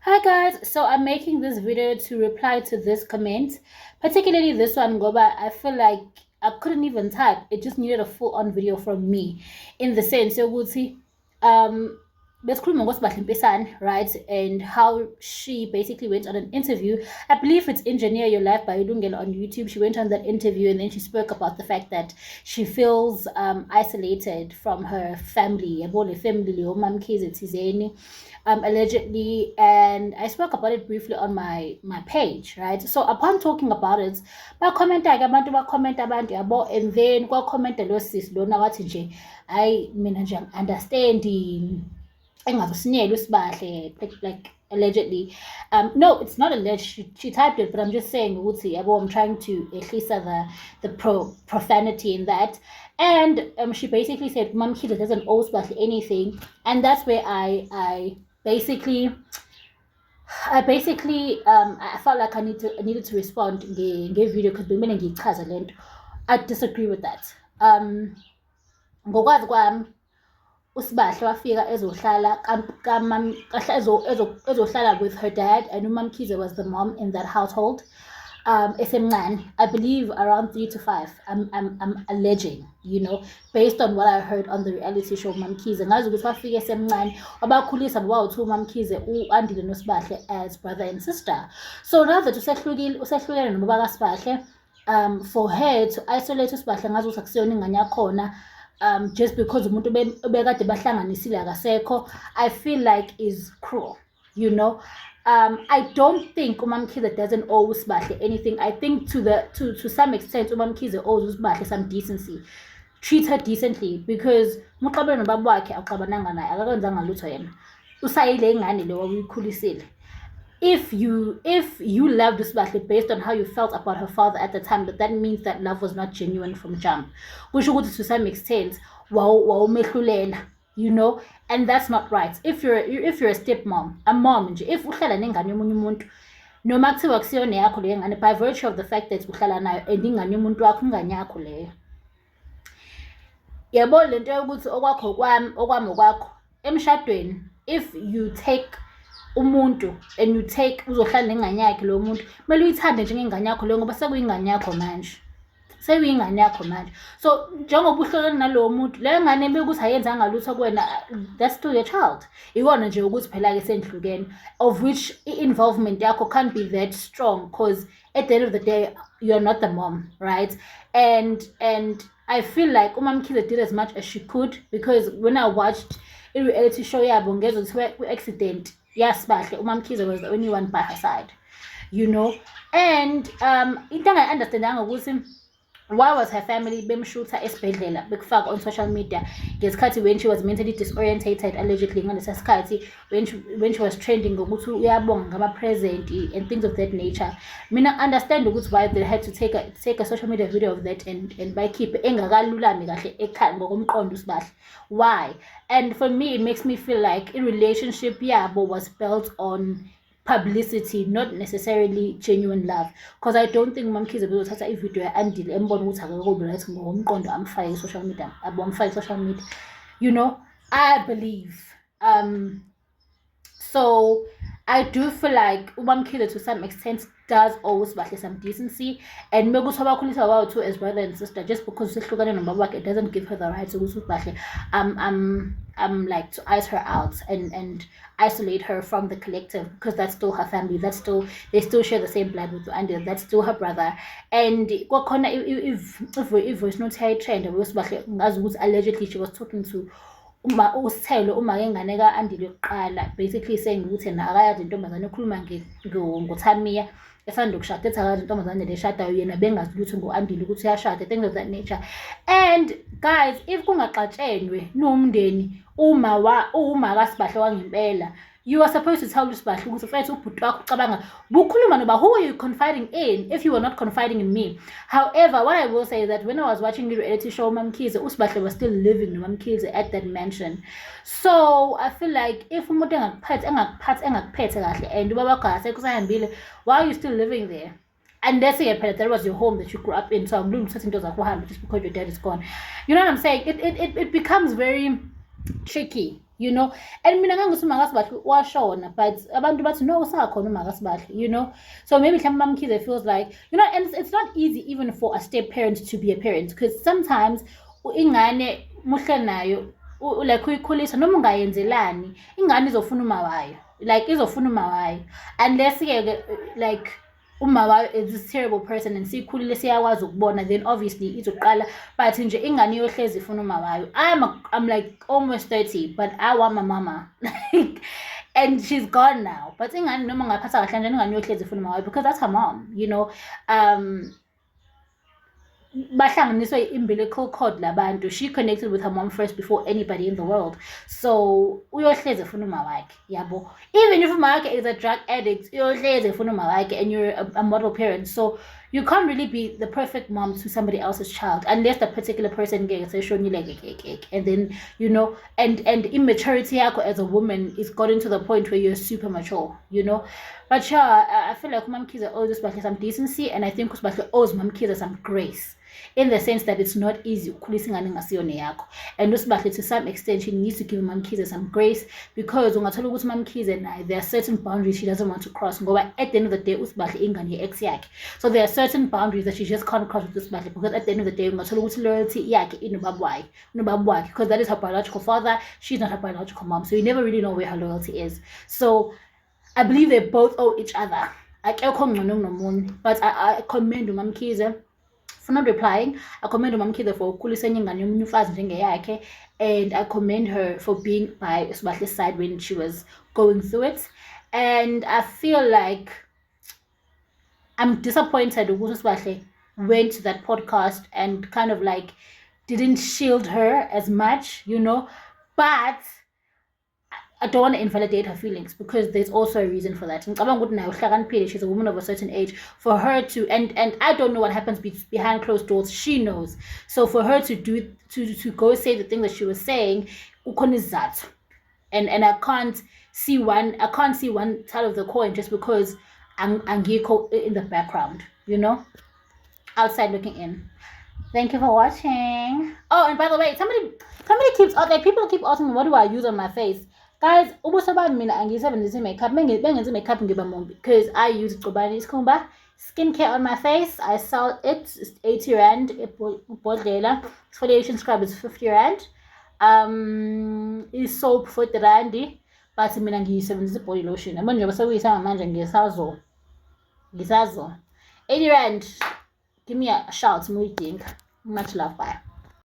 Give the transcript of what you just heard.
Hi guys, so I'm making this video to reply to this comment, particularly this one, Goba. I feel like I couldn't even type. It just needed a full-on video from me, in the sense, ukuthi, um, besikhuluma ngoSibhahle Mpisane, right? And how she basically went on an interview. I believe it's Engineer Your Life by Ilungelo on YouTube. She went on that interview and then she spoke about the fact that she feels isolated from her family, yabo family, omamkhize thizeni, allegedly, and I spoke about it briefly on my page, right? So upon talking about it, bakhomenta-ke abantu bakhomenta abantu yabo, and then kwakhomenta lo sis lona wathi nje hayi mina nje angi-understandi engazosinyela uSibahle, like allegedly. No, it's not alleged. She typed it, but I'm just saying ukuthi yabo, I'm trying to at least the profanity in that. And she basically said Mamkhize doesn't owe Sibahle anything, and that's where I basically I felt like I needed to respond nge-video because bengimele ngiyichaze lento. I disagree with that. Ngokwazi kwami uSibahle wafika ezohlala ezohlala with her dad, and uMamkhize was the mom in that household. Esemncane, I believe around 3 to 5. I'm alleging, based on what I heard on the reality show Mamkhize. Ngazi ukuthi wafika esemncane, wabakhulisa bobawu-2 uMamkhize, u-Andile noSibahle as brother and sister. So now that usehlukene nobaba kaSibahle, for her to isolate uSibahle ngazi ukuthi akusiyona ingane yakhona, just because umuntu bekade bahlanganisile akasekho, I feel like is cruel, I don't think uMamkhize doesn't owe uSibahle anything. I think to some extent uMamkhize owes uSibahle some decency. Treat her decently, because muxabene nobaba wakhe awuxabananga naye, akakwenzanga lutho yena. Usayile ingane le wawuyikhulisile. If you loved uSibahle based on how you felt about her father at the time, that means that love was not genuine from jump. Kusho ukuthi to some extent wawumehlulela, and that's not right. If you're a stepmom, a mom nje, if uhlala nengane yomunye umuntu, noma kuthiwa kusiyona yakho leyo ngane, by virtue of the fact that uhlala nayo and ingane yomuntu wakho, ingane yakho leyo. Yabo lento yokuthi okwakho okwami okwakho emshadweni, if you take umuntu and you take uzohlala nengane yakhe lo muntu, kumele uyithande njengengane yakho leyo, ngoba sekuyingane yakho manje. So njengoba uhlolene nalowo muntu, leyo ngane bekuthi ayenzanga lutho kuwena, that's still your child. Iwona nje ukuthi phela-ke senihlukene, of which i-involvement yakho can't be that strong, because at the end of the day you're not the mom, right? And I feel like uMamkhize did as much as she could, because when I watched a reality show yabo ngezwe kuthiwa kwi-accident yaSibahle, uMamkhize was the only one by her side, and into angayi-understandanga ukuthi why was her family bemshutha esibhedlela bekufaka on social media ngesikhathi when she was mentally disorientated, allegedly ngalesa sikhathi when she was trending ngokuthi uyabonga ngama-present and things of that nature. Mina understand ukuthi why they had to take a social media video of that and bayikhiphe engakalulami kahle ekhaya ngokomqondo uSibahle. Why? And for me, it makes me feel like a relationship yabo was built on publicity, not necessarily genuine love, because I don't think uMamkhize bezothatha ivideo ya-Andile embona ukuthi akekho right ngokomqondo amfake i-social media, amfake i-social media, I believe. So I do feel like uMamkhize to some extent does owe uSibahle some decency, and mekuthi abakhulisa babawu-2 as brother and sister, just because usehlukane nobaba wakhe, it doesn't give her the right ukuthi uSibahle like to ice her out and isolate her from the collective, because that's still her family, they still share the same blood with Andile, that's still her brother. And kwakhona i-voice note yayitrend uSibahle ngazi ukuthi allegedly she was talking to uSithelo ngengane ka-Andile yokuqala, basically saying ukuthi yena akayazi intombazane, ukhuluma ngoThamiya esanda ukushada, ethi akayazi intombazane leshadayo, yena bengazi lutho ngo-Andile ukuthi uyashada, things of that nature. And guys, if kungaxatshenwe niwumndeni, uma kaSibahle wangempela, you are supposed to tell uSibahle ukuthi mfethu ubhuti wakho ucabanga bukhuluma noba, who are you confiding in if you were not confiding in me? However, what I will say is that when I was watching the reality show Mamkhize, uSibahle was still living noMamkhize at that mansion. So I feel like if umuntu engakuphethe kahle and ubaba wakho akasekho usahambile, why are you still living there? And let's say that was your home that you grew up in, so I'm doing certain things like just because your dad is gone. You know what I'm saying? It becomes very tricky, you know. And mina ngangithi uMakasibahle washona, but abantu bathi no usakhona uMakasibahle, you know. So maybe Mamkhize feels like, you know, and it's not easy even for a step parent to be a parent, because sometimes ingane muhle nayo like uyikhulisa noma ungayenzelani ingane izofuna uma wayo, like izofuna uma wayo, unless ke like uma wayo is this terrible person and sikhulile siyakwazi ukubona, then obviously izoqala, but nje ingane iyohlezi ifuna uma wayo. I'm like almost 30, but I want my mama like, and she's gone now, but ingane noma ngaphatha kahle kanjani ingane iyohlezi ifuna uma wayo, because that's her mom, you know. Bahlanganiswe umbilical cord labantu. She connected with her mom first before anybody in the world, so uyohlezi efuna uma wakhe, yabo. Even if uma wakhe is a drug addict, uyohlezi efuna uma wakhe, and you're a model parent, so you can't really be the perfect mom to somebody else's child unless the particular person gets like, and then, you know, and immaturity as a woman is gotten to the point where you're super mature, you know. But yeah, I feel like Mamkhize owes Usbahle some decency, and I think Usbahle owes Mamkhize some grace, in the sense that it's not easy ukukhulisa ingane engasiyona yakho, and Usbahle to some extent she needs to give Mamkhize some grace, because ungathola ukuthi Mamkhize naye there are certain boundaries she doesn't want to cross, ngoba at the end of the day Usbahle ingane ye-ex yakhe, so there are certain boundaries that she just can't cross with Usbahle, because at the end of the day ungathola ukuthi loyalty yakhe inobaba wakhe, because that is her biological father, she's not her biological mom, so you never really know where her loyalty is. So I believe they both owe each other. But I commend Mamkhize for not replying. I commend Mamkhize for ukukhulisa ingane yomunye umfazi njengeyakhe, and I commend her for being by Usbahle's side when she was going through it. And I feel like I'm disappointed ukuthi Usbahle went to that podcast and kind of like didn't shield her as much, you know. But I don't want to invalidate her feelings, because there's also a reason for that. She's a woman of a certain age. For her to, and I don't know what happens behind closed doors. She knows. So for her to go say the thing that she was saying, and I can't see one side of the coin just because I'm in the background, you know, outside looking in. Thank you for watching. Oh, and by the way, somebody keeps like people keep asking me, what do I use on my face? Guys, ubuso bami mina angisebenzisi makeup. Bengenzi makeup ngiba mumbi, because I use Gqobani Isikhumba skincare on my face. I sell it. It's 80 rand. Ibhodlela. Exfoliation scrub is 50 rand. Is soap 40 rand. But mina ngisebenzisa body lotion. Manje basebuyisa ngamanje ngisazo. 80 rand. Give me a shout, Muting. Much love, bye.